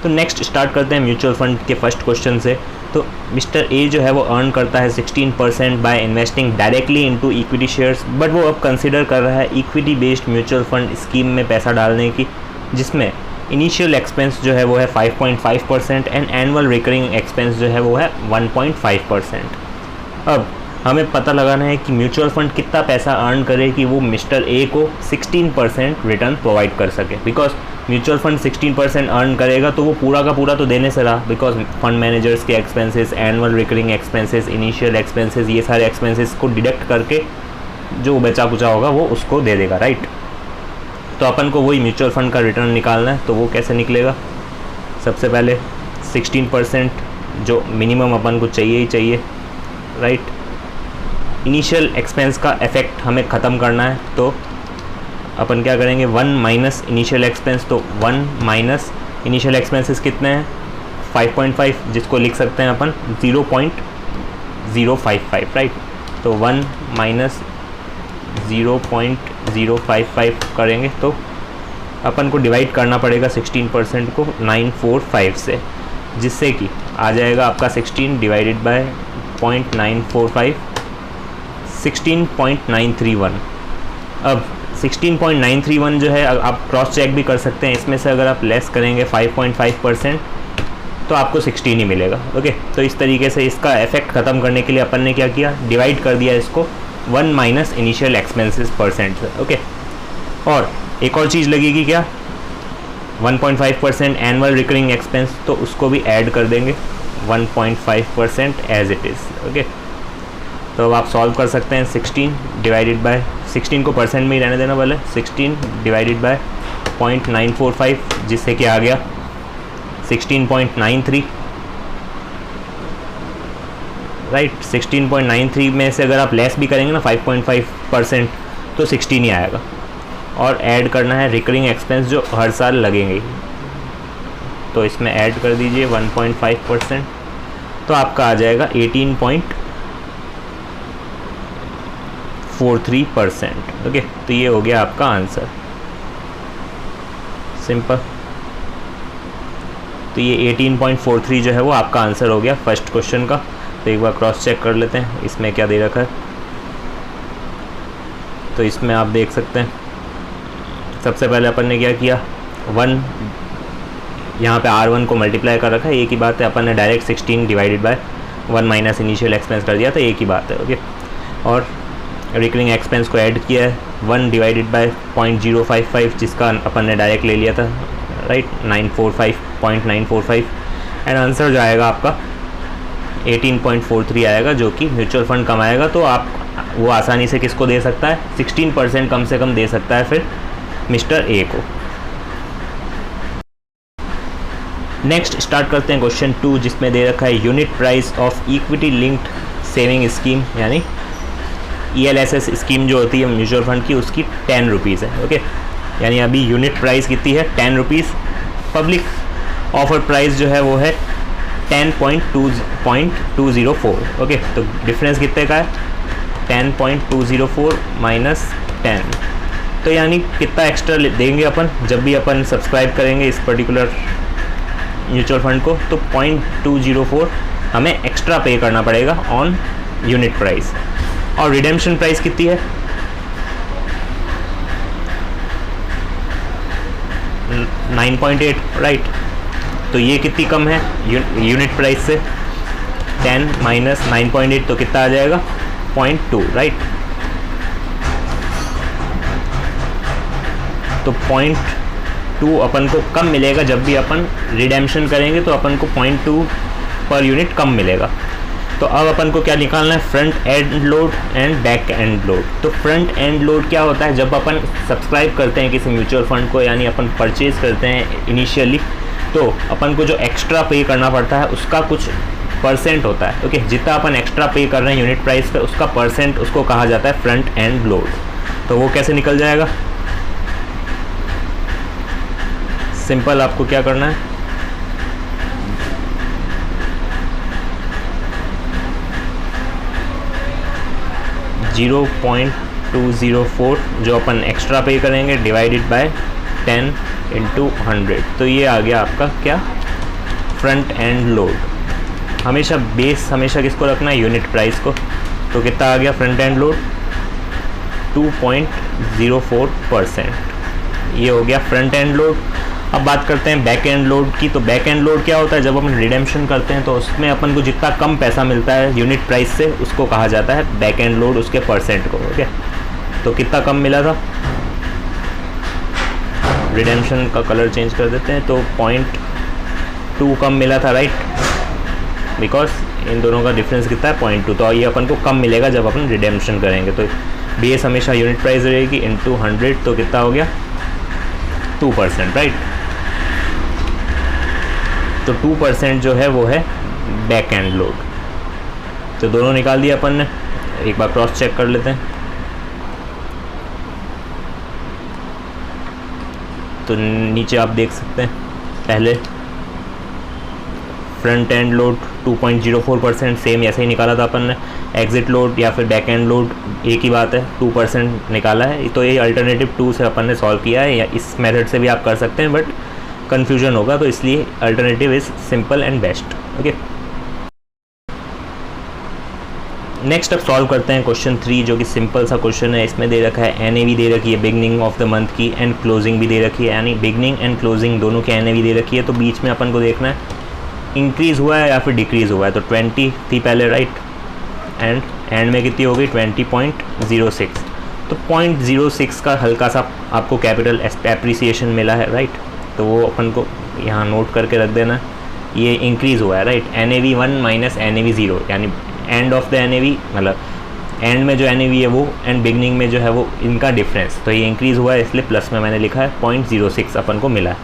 तो next start करते हैं म्यूचुअल फंड के फर्स्ट क्वेश्चन से। तो मिस्टर ए जो है वो अर्न करता है 16% by investing directly into equity shares, but वो अब कंसिडर कर रहा है equity based mutual fund scheme में पैसा डालने की, जिसमें इनिशियल एक्सपेंस जो है वो है 5.5% एंड एनुअल रिकरिंग एक्सपेंस जो है वो है 1.5%। अब हमें पता लगाना है कि म्यूचुअल फंड कितना पैसा अर्न करे कि वो मिस्टर ए को 16% रिटर्न प्रोवाइड कर सके। बिकॉज म्यूचुअल फंड 16% अर्न करेगा तो वो पूरा का पूरा तो देने से रहा, बिकॉज फंड मैनेजर्स के expenses, annual recurring expenses, initial expenses, ये सारे एक्सपेंसेस को डिडक्ट करके जो बचा कुचा होगा वो उसको दे देगा, राइट। तो अपन को वही म्यूचुअल फंड का रिटर्न निकालना है। तो वो कैसे निकलेगा? सबसे पहले 16% जो मिनिमम अपन को चाहिए ही चाहिए, राइट। इनिशियल एक्सपेंस का इफेक्ट हमें ख़त्म करना है, तो अपन क्या करेंगे, 1 माइनस इनिशियल एक्सपेंस। तो 1 माइनस इनिशियल एक्सपेंसेस कितने हैं? 5.5, जिसको लिख सकते हैं अपन 0.055, राइट। तो 1 माइनस 0.055 करेंगे तो अपन को डिवाइड करना पड़ेगा 16% को 945 से, जिससे कि आ जाएगा आपका 16 डिवाइडेड बाय 0.945, 16.931। अब 16.931 जो है आप क्रॉस चेक भी कर सकते हैं, इसमें से अगर आप लेस करेंगे 5.5% तो आपको 16 ही मिलेगा, ओके। तो इस तरीके से इसका इफेक्ट ख़त्म करने के लिए अपन ने क्या किया, डिवाइड कर दिया इसको 1 माइनस इनिशियल एक्सपेंसेस परसेंट से, ओके। और एक और चीज़ लगेगी क्या, 1.5% एनुअल रिकरिंग एक्सपेंस, तो उसको भी ऐड कर देंगे 1.5% एज इट इज़, ओके। तो अब आप सॉल्व कर सकते हैं 16 डिवाइडेड बाय 16 को परसेंट में ही रहने देना वाले, 16 डिवाइडेड बाय 0.945, जिससे कि आ गया 16.93, राइट। 16.93 में से अगर आप लेस भी करेंगे ना 5.5% तो 16 ही आएगा। और ऐड करना है रिकरिंग एक्सपेंस जो हर साल लगेंगे, तो इसमें ऐड कर दीजिए 1.5%, तो आपका आ जाएगा 18.43%, ओके। तो ये हो गया आपका आंसर, सिंपल। तो ये 18.43 जो है वो आपका आंसर हो गया फर्स्ट क्वेश्चन का। तो एक बार क्रॉस चेक कर लेते हैं इसमें क्या दे रखा है। तो इसमें आप देख सकते हैं सबसे पहले अपन ने क्या किया, 1 यहाँ पे R1 को मल्टीप्लाई कर रखा है, एक ही बात है। अपन ने direct 16 divided by 1 minus initial expense कर दिया, तो एक ही बात है, ओके। और रिकरिंग एक्सपेंस को ऐड किया है 1 डिवाइडेड बाय 0.055, जिसका अपन ने डायरेक्ट ले लिया था, राइट, 0.945 एंड आंसर जो आएगा आपका 18.43 आएगा, जो कि म्यूचुअल फंड कमाएगा। तो आप वो आसानी से किसको दे सकता है, 16% कम से कम दे सकता है फिर मिस्टर ए को। नेक्स्ट स्टार्ट करते हैं क्वेश्चन 2, जिसमें दे रखा है unit price of equity linked saving scheme, यानी ELSS स्कीम जो होती है म्यूचुअल फंड की, उसकी 10 रुपीज़ है, ओके। यानी अभी यूनिट प्राइस कितनी है, 10 रुपीज़। पब्लिक ऑफर प्राइस जो है वो है 10.204, ओके। तो डिफरेंस कितने का है, 10.204 माइनस 10, तो यानी कितना एक्स्ट्रा देंगे अपन जब भी अपन सब्सक्राइब करेंगे इस पर्टिकुलर म्यूचुअल फंड को, तो 0.204 हमें एक्स्ट्रा पे करना पड़ेगा ऑन यूनिट प्राइस। और रिडेम्पशन प्राइस कितनी है, 9.8, राइट। तो ये कितनी कम है यूनिट प्राइस से, 10 माइनस 9.8, तो कितना आ जाएगा 0.2, राइट। तो 0.2 अपन को कम मिलेगा जब भी अपन रिडेम्पशन करेंगे, तो अपन को 0.2 पर यूनिट कम मिलेगा। तो अब अपन को क्या निकालना है, front end load and back and load. तो फ्रंट एंड लोड क्या होता है, जब अपन सब्सक्राइब करते हैं किसी म्यूचुअल फंड को, यानी अपन परचेज़ करते हैं इनिशियली, तो अपन को जो एक्स्ट्रा पे करना पड़ता है उसका कुछ परसेंट होता है, ओके। जितना अपन एक्स्ट्रा पे कर रहे हैं यूनिट प्राइस पे, उसका परसेंट उसको कहा जाता है फ्रंट एंड लोड। तो वो कैसे निकल जाएगा, सिंपल आपको क्या करना है, .204 जो अपन एक्स्ट्रा पे करेंगे डिवाइडेड बाय 10 × 100, तो ये आ गया आपका क्या फ्रंट एंड लोड, हमेशा बेस हमेशा किसको रखना है, यूनिट प्राइस को। तो कितना आ गया फ्रंट एंड लोड, 2.04%, ये हो गया फ्रंट एंड लोड। अब बात करते हैं बैक एंड लोड की। तो बैक एंड लोड क्या होता है, जब अपन रिडेम्पशन करते हैं तो उसमें अपन को जितना कम पैसा मिलता है यूनिट प्राइस से, उसको कहा जाता है बैक एंड लोड, उसके परसेंट को। ओके, तो कितना कम मिला था, रिडेम्पशन का कलर चेंज कर देते हैं, तो 0.2 कम मिला था, राइट, बिकॉज इन दोनों का डिफरेंस कितना है, 0.2। तो ये अपन को कम मिलेगा जब अपन रिडेम्पशन करेंगे। तो बेस हमेशा यूनिट प्राइस रहेगी इंटू 100, तो कितना हो गया 2%, राइट। तो 2% जो है वो है बैक एंड लोड। तो दोनों निकाल दिया अपन ने, एक बार क्रॉस चेक कर लेते हैं। तो नीचे आप देख सकते हैं, पहले फ्रंट एंड लोड 2.04%, सेम ऐसे ही निकाला था अपन ने। एग्जिट लोड या फिर बैक एंड लोड एक ही बात है, 2% निकाला है। तो ये अल्टरनेटिव 2 से अपन ने सॉल्व किया है, या इस मेथड से भी आप कर सकते हैं, बट कन्फ्यूजन होगा, तो इसलिए alternative is simple and best. Okay, next अब सॉल्व करते हैं क्वेश्चन 3, जो कि सिंपल सा क्वेश्चन है। इसमें दे रखा है NAV दे रखी है बिगनिंग ऑफ द मंथ की, एंड क्लोजिंग भी दे रखी है, यानी बिगनिंग एंड क्लोजिंग दोनों की NAV दे रखी है। तो बीच में अपन को देखना है इंक्रीज़ हुआ है या फिर डिक्रीज़ हुआ है। तो 20 थी पहले, राइट, एंड में कितनी हो गई 20.06। तो 0.06 का हल्का सा आपको कैपिटल एप्रिसिएशन मिला है, राइट। तो वो अपन को यहाँ नोट करके रख देना, ये इंक्रीज़ हुआ है, राइट। NAV 1 माइनस NAV 0, यानी एंड ऑफ द NAV, मतलब एंड में जो NAV है वो, एंड बिगनिंग में जो है वो, इनका डिफरेंस। तो ये इंक्रीज़ हुआ है, इसलिए प्लस में मैंने लिखा है 0.06 अपन को मिला है।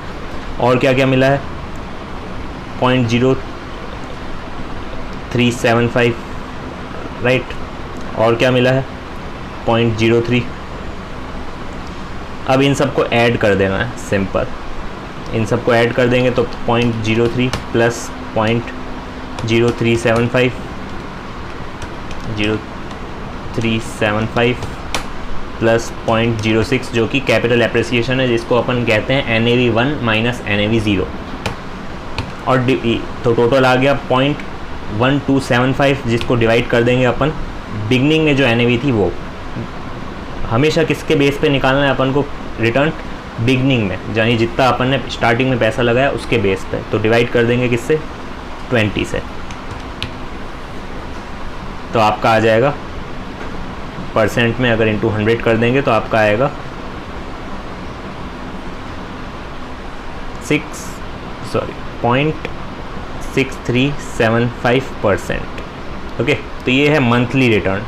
और क्या क्या मिला है, 0.0375, राइट। और क्या मिला है 0.03। अब इन सबको ऐड कर देना है, सिंपल। इन सबको ऐड कर देंगे तो 0.03 प्लस 0.0375 प्लस 0.06, जो कि कैपिटल एप्रिसिएशन है, जिसको अपन कहते हैं NAV 1 माइनस NAV 0। और तो टोटल आ गया 0.1275, जिसको डिवाइड कर देंगे अपन बिगनिंग में जो NAV थी वो। हमेशा किसके बेस पे निकालना है अपन को रिटर्न, बिगनिंग में, यानी जितना अपन ने स्टार्टिंग में पैसा लगाया उसके बेस पे। तो डिवाइड कर देंगे किससे, 20 से। तो आपका आ जाएगा परसेंट में, अगर इंटू 100 कर देंगे तो आपका आएगा 0.6375%। ओके, तो ये है मंथली रिटर्न।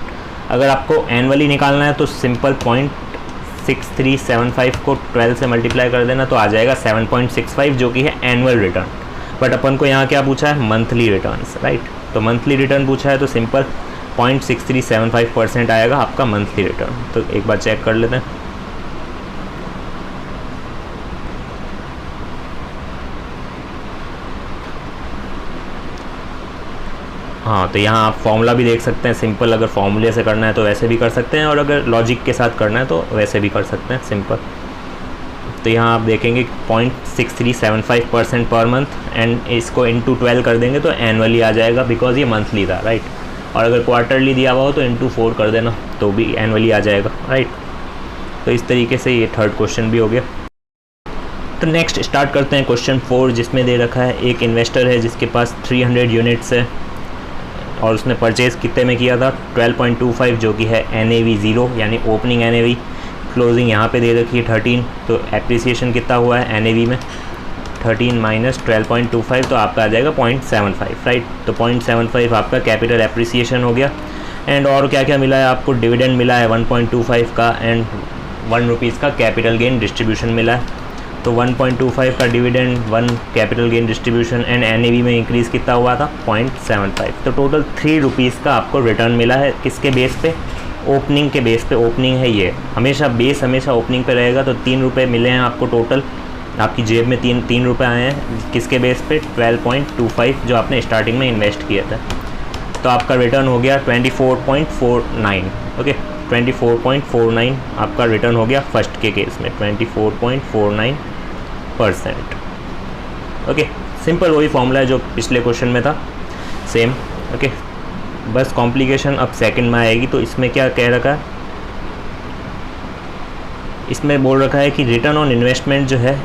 अगर आपको एनुअली निकालना है तो सिंपल 0.6375 को 12 से मल्टीप्लाई कर देना, तो आ जाएगा 7.65, जो कि है एनुअल रिटर्न। बट अपन को यहाँ क्या पूछा है, मंथली रिटर्न्स, राइट। तो मंथली रिटर्न पूछा है, तो सिंपल 0.6375% आएगा आपका मंथली रिटर्न। तो एक बार चेक कर लेते हैं। हाँ, तो यहाँ आप फॉर्मूला भी देख सकते हैं, सिंपल। अगर फॉर्मूले से करना है तो वैसे भी कर सकते हैं, और अगर लॉजिक के साथ करना है तो वैसे भी कर सकते हैं, सिंपल। तो यहाँ आप देखेंगे 0.6375% पर मंथ, एंड इसको इंटू 12 कर देंगे तो एनुअली आ जाएगा, बिकॉज ये मंथली था, राइट। और अगर क्वार्टरली दिया हुआ हो तो इंटू 4 कर देना, तो भी एनुअली आ जाएगा, राइट। तो इस तरीके से ये थर्ड क्वेश्चन भी हो गया। तो नेक्स्ट स्टार्ट करते हैं क्वेश्चन 4, जिसमें दे रखा है एक इन्वेस्टर है जिसके पास 300 यूनिट्स है, और उसने परचेज़ कितने में किया था, 12.25, जो कि है NAV 0, यानी ओपनिंग NAV। क्लोजिंग यहाँ पे दे रखी है 13, तो एप्रिसिएशन कितना हुआ है NAV में, 13 माइनस 12.25, तो आपका आ जाएगा 0.75, राइट। तो 0.75 आपका कैपिटल एप्रिसिएशन हो गया। एंड और क्या क्या मिला है आपको, डिविडेंड मिला है 1.25 का, एंड 1 रुपीज़ का कैपिटल गेन डिस्ट्रीब्यूशन मिला है। तो 1.25 का dividend, 1 capital gain distribution, and NAV में इंक्रीज़ कितना हुआ था 0.75। तो टोटल 3 रुपीज़ का आपको रिटर्न मिला है। किसके बेस पे, ओपनिंग के बेस पे। ओपनिंग है ये, हमेशा बेस हमेशा ओपनिंग पे रहेगा। तो 3 रुपये मिले हैं आपको टोटल, आपकी जेब में 3 रुपये आए हैं। किसके बेस पे, 12.25, जो आपने स्टार्टिंग में इन्वेस्ट किया था। तो आपका रिटर्न हो गया 24.49। ओके, 24.49 आपका रिटर्न हो गया फर्स्ट के केस में, 24.49%। ओके, सिंपल वही फॉर्मूला है जो पिछले क्वेश्चन में था, सेम। ओके, बस कॉम्प्लिकेशन अब सेकंड में आएगी। तो इसमें क्या कह रखा है, इसमें बोल रखा है कि रिटर्न ऑन इन्वेस्टमेंट जो है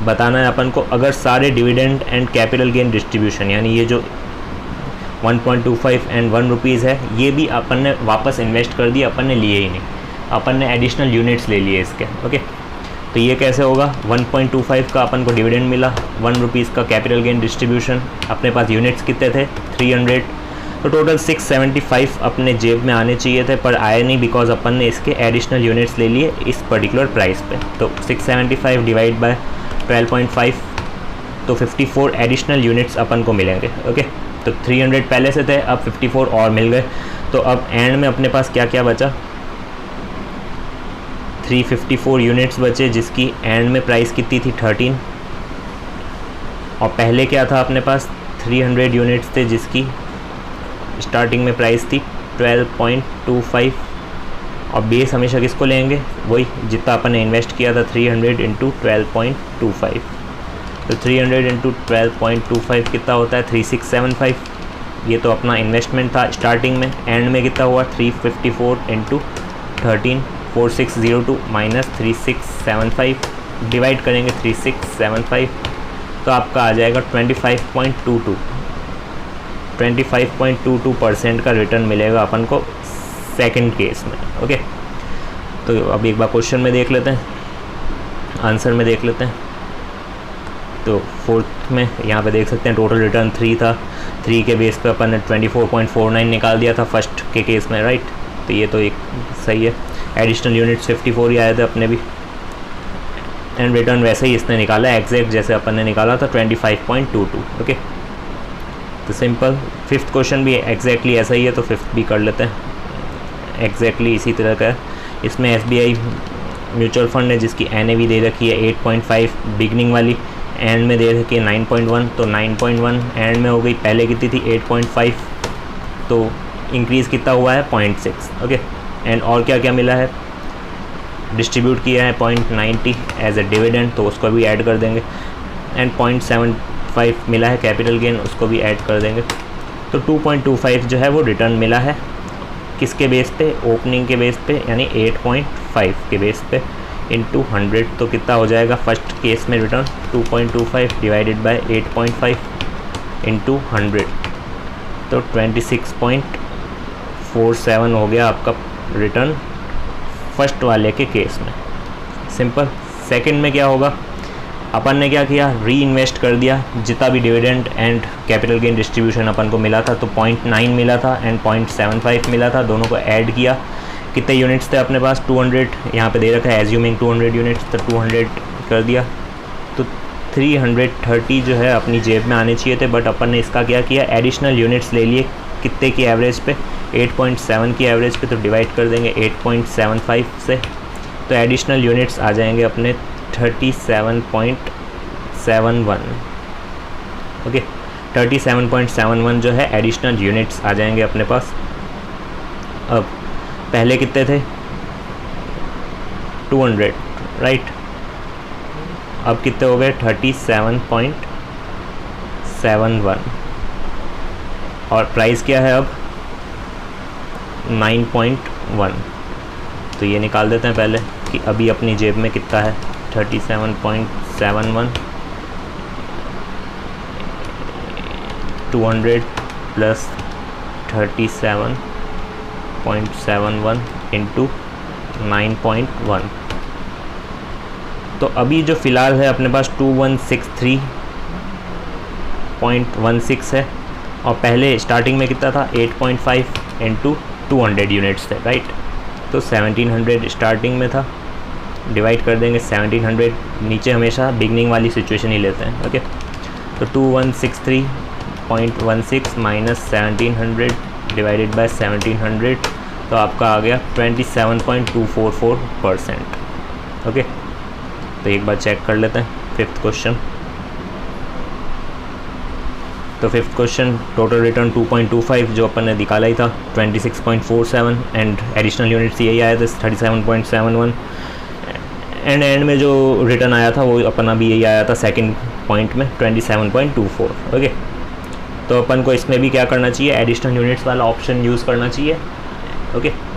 बताना है अपन को, अगर सारे dividend and capital gain distribution, यानी ये जो 1.25 एंड 1 रुपीज़ है, ये भी अपन ने वापस इन्वेस्ट कर दिया, अपन ने लिए ही नहीं, अपन ने एडिशनल यूनिट्स ले लिए इसके। ओके, तो ये कैसे होगा, 1.25 का अपन को डिविडेंड मिला, 1 रुपीज़ का कैपिटल गेन डिस्ट्रीब्यूशन, अपने पास यूनिट्स कितने थे 300, तो टोटल 675 अपने जेब में आने चाहिए थे, पर आए नहीं बिकॉज अपन ने इसके एडिशनल यूनिट्स ले लिए इस पर्टिकुलर प्राइस पे। तो 675 डिवाइड बाय 12.5, तो 54 एडिशनल यूनिट्स अपन को मिलेंगे। ओके, तो 300 पहले से थे, अब 54 और मिल गए। तो अब एंड में अपने पास क्या क्या बचा, 354 यूनिट्स बचे, जिसकी एंड में प्राइस कितनी थी 13, और पहले क्या था अपने पास 300 यूनिट्स थे जिसकी स्टार्टिंग में प्राइस थी 12.25, और बेस हमेशा किसको लेंगे, वही जितना अपन ने इन्वेस्ट किया था 300 इंटू 12.25, तो 300 इंटू 12.25 कितना होता है 3675। ये तो अपना इन्वेस्टमेंट था स्टार्टिंग में, एंड में कितना हुआ 354 इंटू 134602 माइनस 3675, डिवाइड करेंगे 3675, तो आपका आ जाएगा 25.22% का रिटर्न मिलेगा अपन को सेकंड केस में। ओके, तो अब एक बार क्वेश्चन में देख लेते हैं, आंसर में देख लेते हैं। तो फोर्थ में यहाँ पे देख सकते हैं टोटल रिटर्न 3 था, 3 के बेस पे अपन ने 24.49 निकाल दिया था फर्स्ट के केस में, राइट। तो ये तो एक सही है, एडिशनल यूनिट्स 54 ही आए थे अपने भी, एंड रिटर्न वैसे ही इसने निकाला एग्जैक्ट जैसे अपन ने निकाला था 25.22। ओके, तो सिंपल। फिफ्थ क्वेश्चन भी एग्जैक्टली ऐसा ही है, तो फिफ्थ भी कर लेते हैं, एग्जैक्टली इसी तरह का है। इसमें SBI म्यूचुअल फंड है जिसकी NAV दे रखी है 8.5 बिगनिंग वाली, एंड में दे रखी है 9.1, तो 9.1 एंड में हो गई, पहले कितनी थी 8.5, तो इंक्रीज़ कितना हुआ है 0.6। ओके, एंड और क्या क्या मिला है, डिस्ट्रीब्यूट किया है 0.90 एज अ डिविडेंड, तो उसको भी ऐड कर देंगे, एंड 0.75 मिला है कैपिटल गेन, उसको भी ऐड कर देंगे। तो 2.25 जो है वो रिटर्न मिला है, किसके बेस पे, ओपनिंग के बेस पे, यानी 8.5 के बेस पे इंटू 100, तो कितना हो जाएगा फर्स्ट केस में रिटर्न 2.25 डिवाइडेड बाय 8.5 इंटू 100, तो 26.47 हो गया आपका रिटर्न फर्स्ट वाले के केस में। सिंपल। सेकंड में क्या होगा, अपन ने क्या किया, री इन्वेस्ट कर दिया, जितना भी dividend and capital gain distribution अपन को मिला था, तो 0.9 मिला था एंड 0.75 मिला था, दोनों को ऐड किया। कितने यूनिट्स थे अपने पास 200, यहाँ पे दे रखा है एज्यूमिंग 200 यूनिट्स, तो 200 कर दिया, तो 330 जो है अपनी जेब में आने चाहिए थे, बट अपन ने इसका क्या किया, एडिशनल यूनिट्स ले लिए, कितने की एवरेज पे, 8.7 की एवरेज पे, तो डिवाइड कर देंगे 8.75 से, तो एडिशनल यूनिट्स आ जाएंगे अपने 37.71। ओके, 37.71 जो है एडिशनल यूनिट्स आ जाएंगे अपने पास। अब पहले कितने थे 200, राइट, अब कितने हो गए 37.71, और प्राइस क्या है अब 9.1, तो ये निकाल देते हैं पहले कि अभी अपनी जेब में कितना है 37.71, 200 प्लस 37.71 इंटू 9.1, तो अभी जो फ़िलहाल है अपने पास 2163.16 है, और पहले स्टार्टिंग में कितना था 8.5 इंटू 200 यूनिट्स थे, राइट, तो 1700 स्टार्टिंग में था, डिवाइड कर देंगे 1700, नीचे हमेशा बिगनिंग वाली सिचुएशन ही लेते हैं। ओके, तो 2163.16 माइनस 1700 डिवाइडेड बाय 1700, तो आपका आ गया 27.244%। ओके, तो एक बार चेक कर लेते हैं फिफ्थ क्वेश्चन। तो फिफ्थ क्वेश्चन टोटल रिटर्न 2.25 जो अपन ने निकाला ही था 26.47, एंड एडिशनल यूनिट्स यही आया था 37.71, एंड में जो रिटर्न आया था वो अपना भी यही आया था सेकंड पॉइंट में 27.24। ओके, तो अपन को इसमें भी क्या करना चाहिए, एडिशनल यूनिट्स वाला ऑप्शन यूज़ करना चाहिए। ओके।